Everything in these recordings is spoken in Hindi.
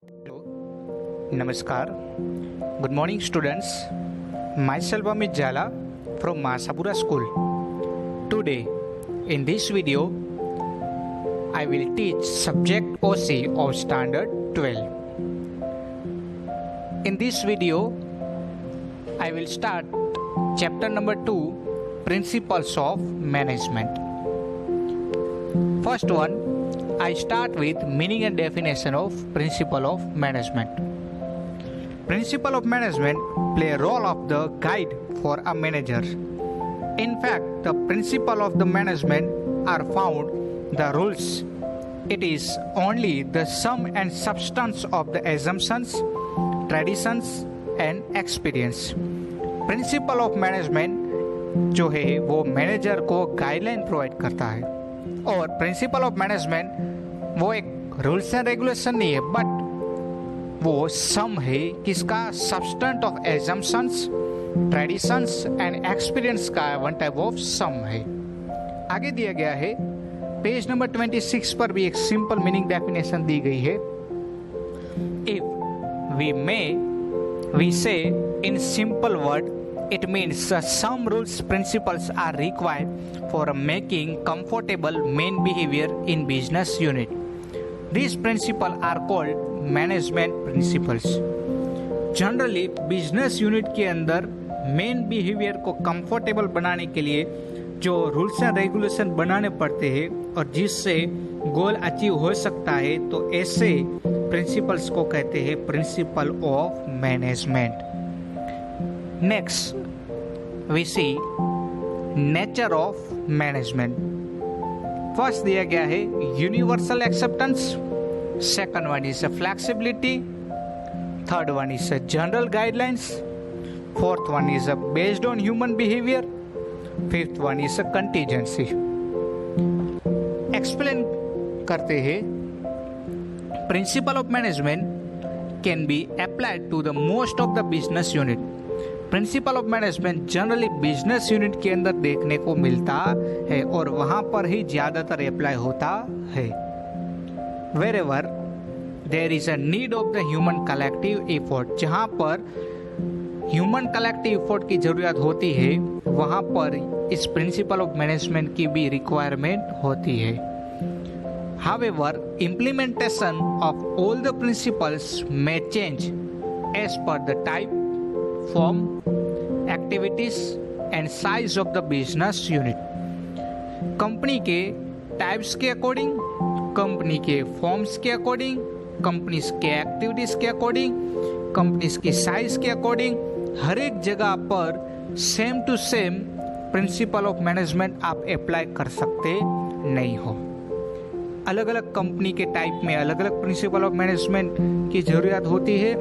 Hello, Namaskar. Good morning, students. Myself Amit Jala from Masapura School. Today, in this video, I will teach subject OC of Standard 12. In this video, I will start chapter number 2, Principles of Management. First one, I start with meaning and definition of principle of management. Principle of management play a role of the guide for a manager. In fact, the principle of the management are found the rules. It is only the sum and substance of the assumptions, traditions and experience. Principle of management जो है वो मैनेजर को गाइडलाइन प्रोवाइड करता है, और प्रिंसिपल ऑफ मैनेजमेंट वो एक रूल्स एंड रेगुलेशन नहीं है, बट वो सम है किसका, substance of assumptions, traditions and experience का वन टाइप ऑफ सम है। आगे दिया गया है पेज नंबर 26 पर भी एक सिंपल मीनिंग डेफिनेशन दी गई है। इफ वी से in simple word, it means some rules principles are required for making comfortable main behavior in business unit. These principles are called management principles. Generally business unit के अंदर मेन बिहेवियर को कंफर्टेबल बनाने के लिए जो रूल्स एंड रेगुलेशन बनाने पड़ते हैं और जिससे गोल अचीव हो सकता है, तो ऐसे प्रिंसिपल्स को कहते हैं principal of management. Next, we see nature of management. First दिया गया है universal acceptance, second one is a flexibility, third one is a general guidelines, fourth one is a based on human behavior, fifth one is a contingency. Explain करते हैं principle of management can be applied to the most of the business unit. Principal of management generally business unit के अंदर देखने को मिलता है और वहां पर ही ज्यादातर अप्लाई होता है। Wherever there is a need of the human collective effort, जहां पर ह्यूमन कलेक्टिव एफर्ट की जरूरत होती है वहां पर इस प्रिंसिपल ऑफ मैनेजमेंट की भी रिक्वायरमेंट होती है। However implementation of all the principles may change as per the type, form, activities and size of the business unit. Company के टाइप्स के अकॉर्डिंग, कंपनी के फॉर्म्स के अकॉर्डिंग, कंपनीज के एक्टिविटीज के अकॉर्डिंग, कंपनीज की साइज के अकॉर्डिंग, हर एक जगह पर same to same principle of management आप अप्लाई कर सकते नहीं हो। अलग अलग कंपनी के टाइप में अलग अलग प्रिंसिपल ऑफ मैनेजमेंट की जरूरत होती है।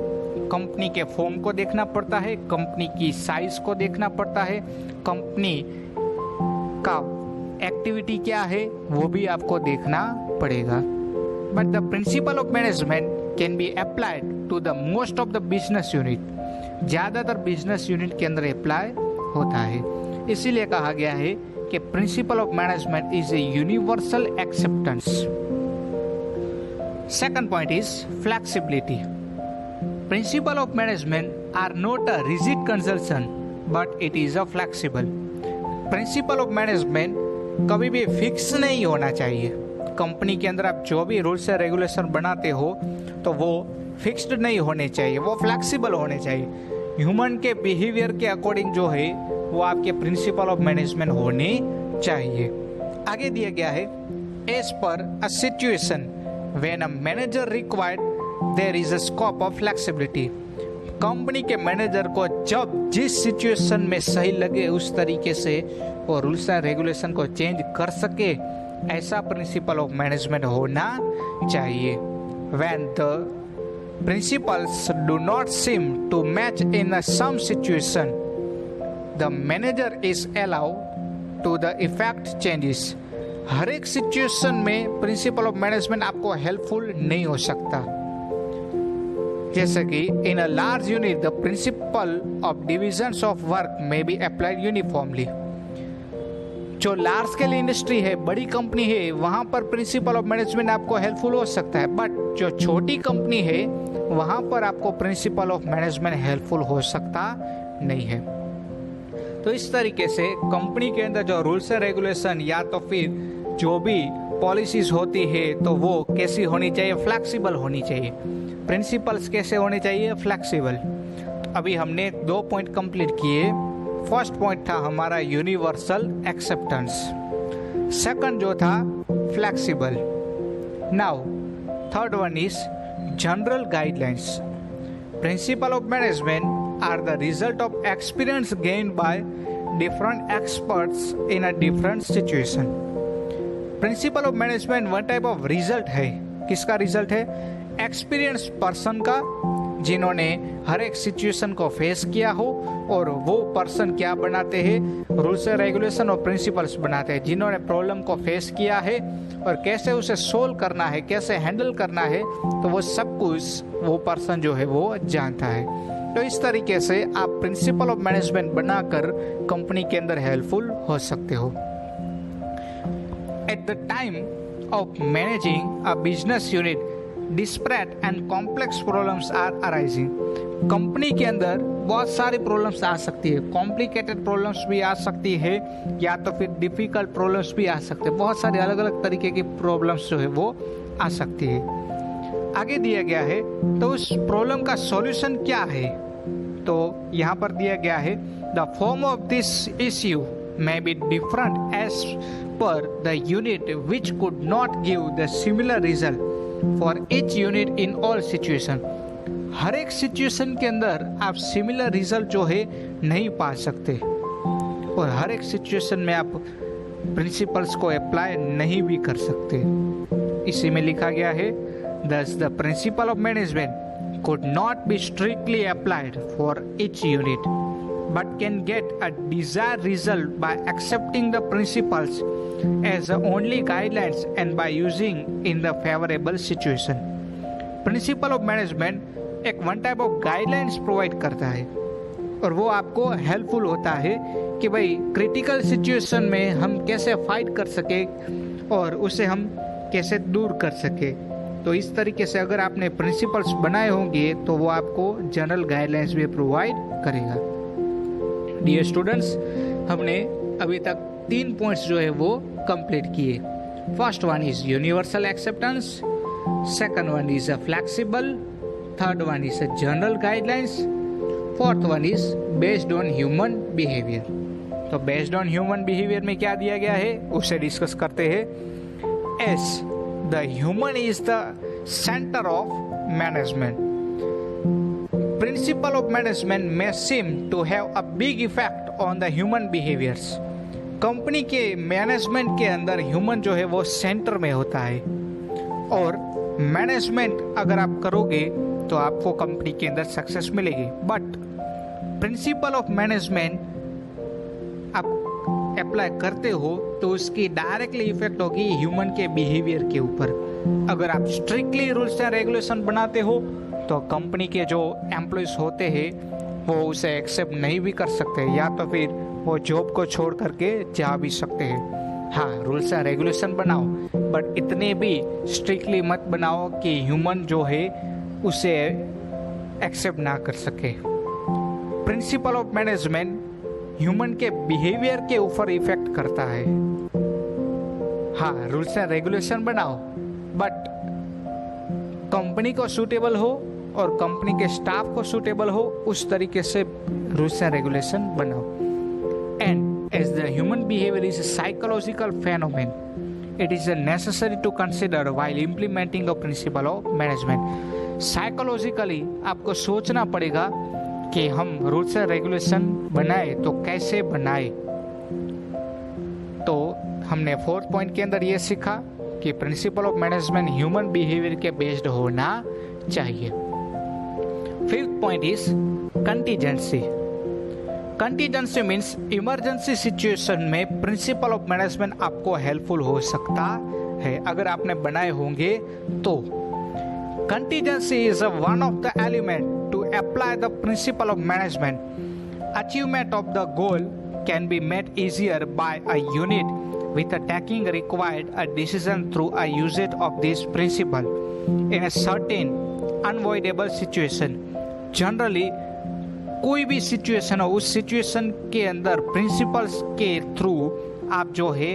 कंपनी के फॉर्म को देखना पड़ता है, कंपनी की साइज को देखना पड़ता है, कंपनी का एक्टिविटी क्या है वो भी आपको देखना पड़ेगा। But the principle of management can be applied to the most of the business unit, ज्यादातर बिजनेस यूनिट के अंदर अप्लाई होता है। इसीलिए कहा गया है कि principle of management is a universal acceptance. Second point is flexibility. Principle of management are not a rigid conception, but it is a flexible. Principle of management कभी भी फिक्स नहीं होना चाहिए। कंपनी के अंदर आप जो भी रूल्स एंड रेगुलेशन बनाते हो तो वो फिक्स्ड नहीं होने चाहिए, वो फ्लेक्सिबल होने चाहिए। ह्यूमन के बिहेवियर के अकॉर्डिंग जो है वो आपके प्रिंसिपल ऑफ मैनेजमेंट होने चाहिए। आगे दिया गया है as per a situation when a manager required there is a scope of flexibility. Company के मैनेजर को जब जिस सिचुएशन में सही लगे उस तरीके से वो रूल्स एंड रेगुलेशन को चेंज कर सके, ऐसा प्रिंसिपल ऑफ मैनेजमेंट होना चाहिए। When the principles do not seem to match in some situation, the manager is allowed to the effect changes. हर एक सिचुएशन में प्रिंसिपल ऑफ मैनेजमेंट आपको हेल्पफुल नहीं हो सकता। जैसे कि in a large unit the principle of divisions of work may be applied uniformly. जो लार्ज स्केल इंडस्ट्री है, बड़ी कंपनी है, वहां पर प्रिंसिपल ऑफ मैनेजमेंट आपको हेल्पफुल हो सकता है, बट जो छोटी कंपनी है वहां पर आपको प्रिंसिपल ऑफ मैनेजमेंट हेल्पफुल हो सकता नहीं है। तो इस तरीके से कंपनी के अंदर जो रूल्स एंड रेगुलेशन या तो फिर जो भी पॉलिसीज होती है तो वो कैसी होनी चाहिए, फ्लेक्सिबल होनी चाहिए। प्रिंसिपल्स कैसे होने चाहिए, फ्लेक्सिबल। अभी हमने 2 पॉइंट कंप्लीट किए। फर्स्ट पॉइंट था हमारा यूनिवर्सल एक्सेप्टेंस, सेकंड जो था flexible. Now third one is general guidelines. Principle of management are the result of experience gained by different experts in a different situation. Principle of management one type of result है। किसका रिजल्ट है? एक्सपीरियंस पर्सन का, जिन्होंने हर एक सिचुएशन को फेस किया हो, और वो पर्सन क्या बनाते हैं, रूल्स एंड रेगुलेशन और प्रिंसिपल्स बनाते हैं, जिन्होंने प्रॉब्लम को फेस किया है और कैसे उसे सोल्व करना है, कैसे हैंडल करना है, तो वो सब कुछ वो पर्सन जो है वो जानता है। तो इस तरीके से आप प्रिंसिपल ऑफ मैनेजमेंट बनाकर कंपनी के अंदर हेल्पफुल हो सकते हो। At the time of managing a business unit, disparate and complex problems are arising. Company के अंदर बहुत सारी प्रॉब्लम्स आ सकती है, कॉम्प्लिकेटेड प्रॉब्लम्स भी आ सकती है, या तो फिर डिफिकल्ट प्रॉब्लम्स भी आ सकते हैं। बहुत सारे अलग अलग तरीके की प्रॉब्लम्स जो है वो आ सकती है। आगे दिया गया है तो उस प्रॉब्लम का सॉल्यूशन क्या है, तो यहाँ पर दिया गया है the form of this issue may be different as per the unit, which could not give the similar result for each unit in all situation। हर एक सिचुएशन के अंदर आप सिमिलर रिजल्ट जो है नहीं पा सकते, और हर एक सिचुएशन में आप प्रिंसिपल्स को अप्लाई नहीं भी कर सकते। इसी में लिखा गया है thus the principle of management could not be strictly applied for each unit, but can get a desired result by accepting the principles as the only guidelines and by using in the favorable situation। Principle of management एक one type of guidelines provide करता है, और वो आपको हेल्पफुल होता है कि भाई क्रिटिकल सिचुएशन में हम कैसे फाइट कर सके और उसे हम कैसे दूर कर सके। तो इस तरीके से अगर आपने प्रिंसिपल्स बनाए होंगे तो वो आपको जनरल गाइडलाइंस भी प्रोवाइड करेगा। डियर स्टूडेंट्स, हमने अभी तक 3 पॉइंट्स जो है वो कंप्लीट किए। First one is universal acceptance, second one is a flexible, third one is a general guidelines, fourth one is based on human behaviour. तो बेस्ड ऑन ह्यूमन बिहेवियर में क्या दिया गया है उसे डिस्कस करते हैं। S the human is the centre of management. Principle of management may seem to have a big effect on the human behaviors। Company के मैनेजमेंट के अंदर ह्यूमन जो है वो सेंटर में होता है, और मैनेजमेंट अगर आप करोगे तो आपको कंपनी के अंदर सक्सेस मिलेगी। बट प्रिंसिपल ऑफ मैनेजमेंट आप अप्लाई करते हो तो उसकी डायरेक्टली इफेक्ट होगी ह्यूमन के बिहेवियर के ऊपर। अगर आप स्ट्रिक्टली रूल्स एंड रेगुलेशन बनाते हो तो कंपनी के जो एम्प्लॉयज होते हैं वो उसे एक्सेप्ट नहीं भी कर सकते, या तो फिर वो जॉब को छोड़ करके जा भी सकते हैं। हाँ, रूल्स एंड रेगुलेशन बनाओ, बट इतने भी स्ट्रिक्टली मत बनाओ कि ह्यूमन जो है उसे एक्सेप्ट ना कर सके। प्रिंसिपल ऑफ मैनेजमेंट ह्यूमन के बिहेवियर के ऊपर इफेक्ट करता है। हाँ, रूल्स एंड रेगुलेशन बनाओ, बट कंपनी को सूटेबल हो और कंपनी के स्टाफ को सूटेबल हो, उस तरीके से रूल्स एंड रेगुलेशन बनाओ। And as the human behaviour is a psychological phenomenon, it is necessary to consider while implementing the principle of management. Psychologically आपको सोचना पड़ेगा कि हम रूल्स एंड रेगुलेशन बनाए तो कैसे बनाए। तो हमने 4th पॉइंट के अंदर ये सीखा कि principle of management human behaviour के बेस्ड होना चाहिए। 5th point is contingency. Contingency means emergency situation में प्रिंसिपल ऑफ मैनेजमेंट आपको हेल्पफुल हो सकता है अगर आपने बनाए होंगे तो। Contingency is one of the element to apply the principle of management, achievement of the goal can be made easier by a unit with a taking required a decision through a usage of this principle in a certain unavoidable situation. Generally कोई भी सिचुएशन हो, उस सिचुएशन के अंदर प्रिंसिपल्स के थ्रू आप जो है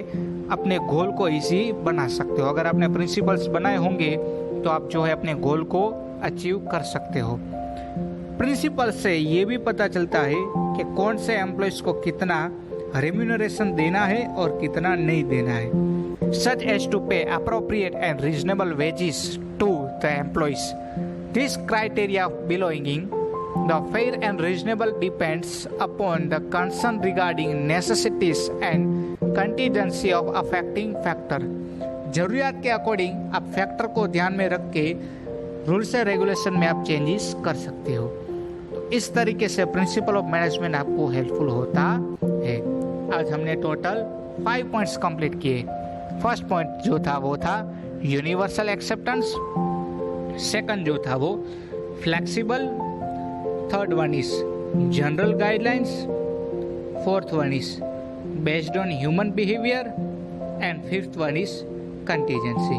अपने गोल को इजी बना सकते हो। अगर आपने प्रिंसिपल्स बनाए होंगे तो आप जो है अपने गोल को अचीव कर सकते हो। प्रिंसिपल से ये भी पता चलता है कि कौन से एम्प्लॉयज को कितना रेम्यूनरेशन देना है और कितना नहीं देना है, such as to pay appropriate and reasonable wages to the employees. This criteria of belonging the fair and reasonable depends upon the concern regarding necessities and contingency of affecting factor। जरूरियात के अकॉर्डिंग आप फैक्टर को ध्यान में रख के रूल्स एंड रेगुलेशन में आप चेंजेस कर सकते हो। तो इस तरीके से प्रिंसिपल ऑफ मैनेजमेंट आपको हेल्पफुल होता है। आज हमने टोटल 5 पॉइंट्स कंप्लीट किए। फर्स्ट पॉइंट जो था वो था यूनिवर्सल एक्सेप्टेंस, सेकंड जो था वो flexible, third one is general guidelines, fourth one is based on human behavior, and fifth one is contingency।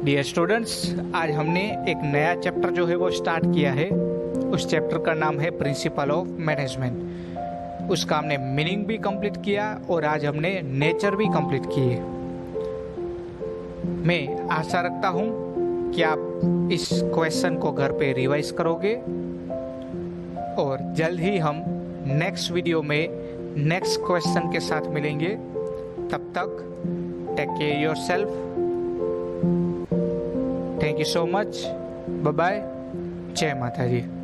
Dear students, आज हमने एक नया चैप्टर जो है वो स्टार्ट किया है। उस चैप्टर का नाम है प्रिंसिपल ऑफ मैनेजमेंट। उसका हमने मीनिंग भी कंप्लीट किया और आज हमने नेचर भी कंप्लीट किए। मैं आशा रखता हूँ कि आप इस क्वेश्चन को घर पे रिवाइज करोगे और जल्द ही हम नेक्स्ट वीडियो में नेक्स्ट क्वेश्चन के साथ मिलेंगे। तब तक take care yourself. Thank you so much. Bye bye. जय माता जी।